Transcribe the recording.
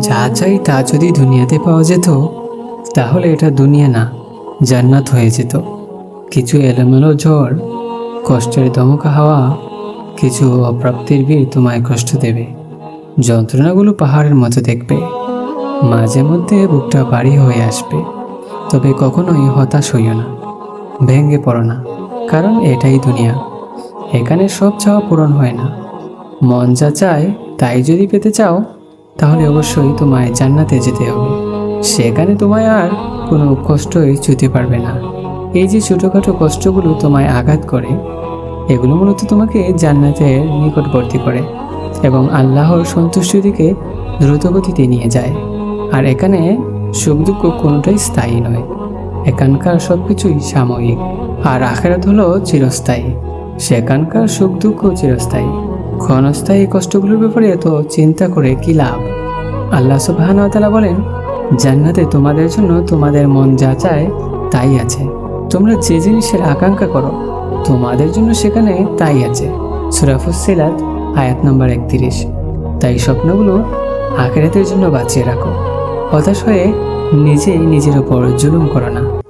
যা চাই তা যদি দুনিয়াতে পাওয়া যেত, তাহলে এটা দুনিয়া না, জান্নাত হয়ে যেত। কিছু এলোমেলো ঝড়, কষ্টের দমকা হাওয়া, কিছু অপ্রাপ্তির ভিড় তোমায় কষ্ট দেবে। যন্ত্রণাগুলো পাহাড়ের মতো দেখবে, মাঝে মধ্যে বুকটা ভারী হয়ে আসবে। তবে কখনোই হতাশ হইও না, ভেঙে পড়ো না, কারণ এটাই দুনিয়া। এখানে সব চাওয়া পূরণ হয় না। মন যা চায় তাই যদি পেতে চাও, তাহলে অবশ্যই তোমায় জান্নাতে যেতে হবে। সেখানে তোমায় আর কোনো কষ্টই ছুঁতে পারবে না। এই যে ছোটোখাটো কষ্টগুলো তোমায় আঘাত করে, এগুলো মূলত তোমাকে জান্নাতের নিকটবর্তী করে এবং আল্লাহর সন্তুষ্টির দিকে দ্রুতগতিতে নিয়ে যায়। আর এখানে সুখ দুঃখ কোনোটাই স্থায়ী নয়। এখানকার সব কিছুই সাময়িক, আর আখেরাত হলো চিরস্থায়ী। সেখানকার সুখ দুঃখ চিরস্থায়ী। ক্ষণস্থায়ী কষ্টগুলোর ব্যাপারে এত চিন্তা করে কি লাভ? আল্লাহ সুবহানাহু ওয়া তাআলা বলেন, জান্নাতে তোমাদের জন্য তোমাদের মন যা চায় তাই আছে। তোমরা যে জিনিসের আকাঙ্ক্ষা করো, তোমাদের জন্য সেখানে তাই আছে। সূরা ফুসসিলাত আয়াত নম্বর 31। তাই স্বপ্নগুলো আখিরাতের জন্য বাঁচিয়ে রাখো। হতাশ হয়ে নিজেই নিজের উপর জুলুম করো না।